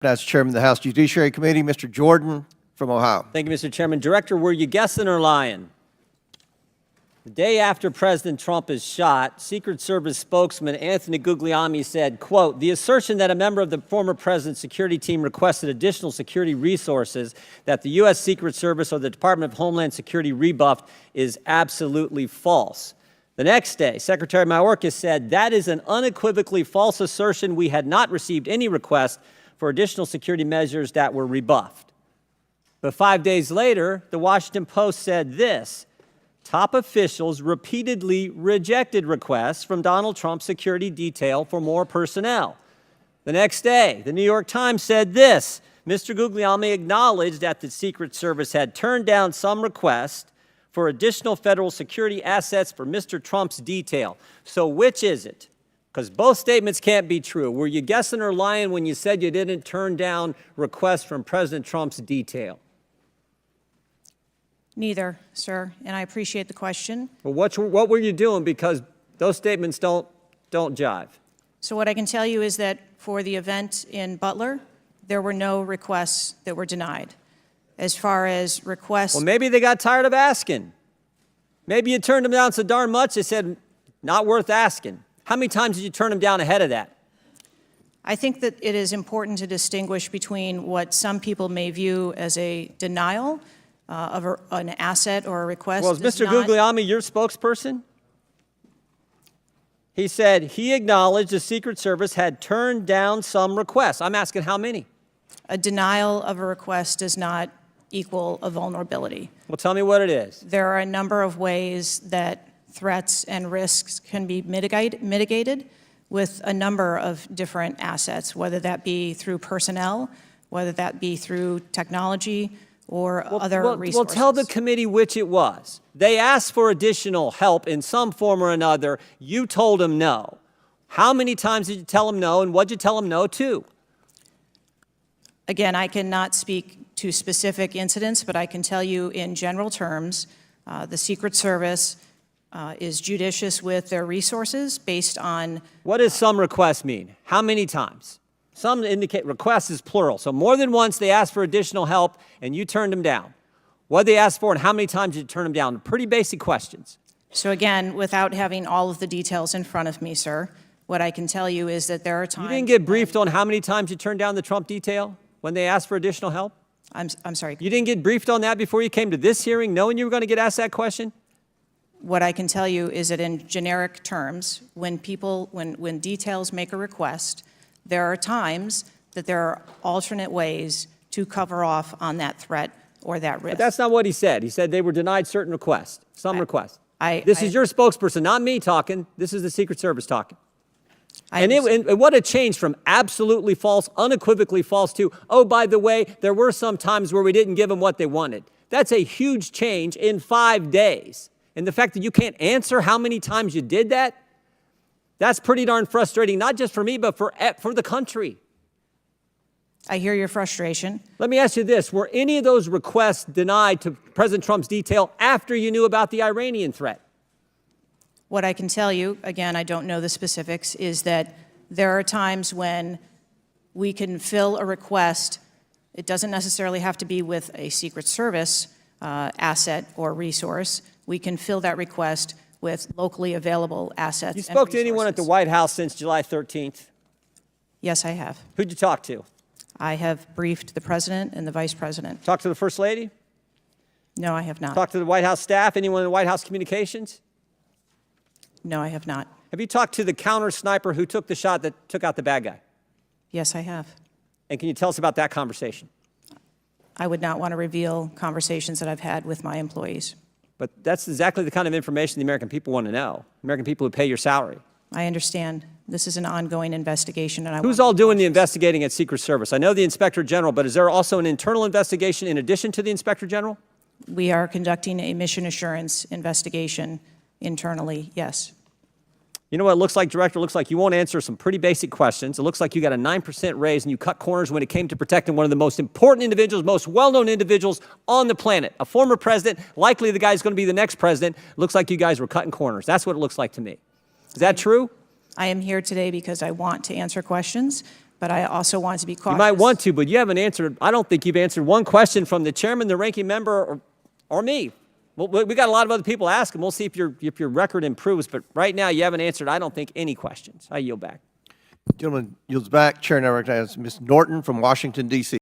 As Chairman of the House Judiciary Committee, Mr. Jordan from Ohio. Thank you, Mr. Chairman. Director, were you guessing or lying? The day after President Trump is shot, Secret Service spokesman Anthony Guglielmi said, quote, "The assertion that a member of the former president's security team requested additional security resources that the U.S. Secret Service or the Department of Homeland Security rebuffed is absolutely false." The next day, Secretary Mayorkas said, "That is an unequivocally false assertion. We had not received any request for additional security measures that were rebuffed." But 5 days later, the Washington Post said this: "Top officials repeatedly rejected requests from Donald Trump's security detail for more personnel." The next day, the New York Times said this: "Mr. Guglielmi acknowledged that the Secret Service had turned down some requests for additional federal security assets for Mr. Trump's detail." So which is it? Because both statements can't be true. Were you guessing or lying when you said you didn't turn down requests from President Trump's detail? Neither, sir, and I appreciate the question. Well, what were you doing? Because those statements don't jive. So what I can tell you is that for the event in Butler, there were no requests that were denied. As far as requests... Well, maybe they got tired of asking. Maybe you turned them down so darn much, they said, not worth asking. How many times did you turn them down ahead of that? I think that it is important to distinguish between what some people may view as a denial of an asset or a request. Well, is Mr. Guglielmi your spokesperson? He said he acknowledged the Secret Service had turned down some requests. I'm asking how many? A denial of a request does not equal a vulnerability. Well, tell me what it is. There are a number of ways that threats and risks can be mitigated with a number of different assets, whether that be through personnel, whether that be through technology, or other resources. Well, tell the committee which it was. They asked for additional help in some form or another. You told them no. How many times did you tell them no, and what did you tell them no to? Again, I cannot speak to specific incidents, but I can tell you in general terms, the Secret Service is judicious with their resources based on... What does some requests mean? How many times? Some indicate requests is plural. So more than once they asked for additional help and you turned them down. What did they ask for and how many times did you turn them down? Pretty basic questions. So again, without having all of the details in front of me, sir, what I can tell you is that there are times... You didn't get briefed on how many times you turned down the Trump detail when they asked for additional help? I'm sorry. You didn't get briefed on that before you came to this hearing, knowing you were going to get asked that question? What I can tell you is that in generic terms, when details make a request, there are times that there are alternate ways to cover off on that threat or that risk. But that's not what he said. He said they were denied certain requests, some requests. This is your spokesperson, not me talking. This is the Secret Service talking. And what a change from absolutely false, unequivocally false to, oh, by the way, there were some times where we didn't give them what they wanted. That's a huge change in 5 days. And the fact that you can't answer how many times you did that, that's pretty darn frustrating, not just for me, but for the country. I hear your frustration. Let me ask you this. Were any of those requests denied to President Trump's detail after you knew about the Iranian threat? What I can tell you, again, I don't know the specifics, is that there are times when we can fill a request. It doesn't necessarily have to be with a Secret Service asset or resource. We can fill that request with locally available assets. You spoke to anyone at the White House since July 13th? Yes, I have. Who'd you talk to? I have briefed the President and the Vice President. Talked to the First Lady? No, I have not. Talked to the White House staff? Anyone in the White House communications? No, I have not. Have you talked to the counter sniper who took the shot that took out the bad guy? Yes, I have. And can you tell us about that conversation? I would not want to reveal conversations that I've had with my employees. But that's exactly the kind of information the American people want to know. American people who pay your salary. I understand. This is an ongoing investigation. And Who's all doing the investigating at Secret Service? I know the Inspector General, but is there also an internal investigation in addition to the Inspector General? We are conducting a mission assurance investigation internally, yes. You know what it looks like, Director? It looks like you won't answer some pretty basic questions. It looks like you got a 9% raise and you cut corners when it came to protecting one of the most important individuals, most well-known individuals on the planet. A former president, likely the guy who's going to be the next president. Looks like you guys were cutting corners. That's what it looks like to me. Is that true? I am here today because I want to answer questions, but I also want to be cautious. You might want to, but you haven't answered, I don't think you've answered one question from the chairman, the ranking member, or me. Well, we got a lot of other people asking. We'll see if your record improves, but right now you haven't answered, I don't think, any questions. I yield back. Gentleman yields back. Chair now recognizes Ms. Norton from Washington, D.C.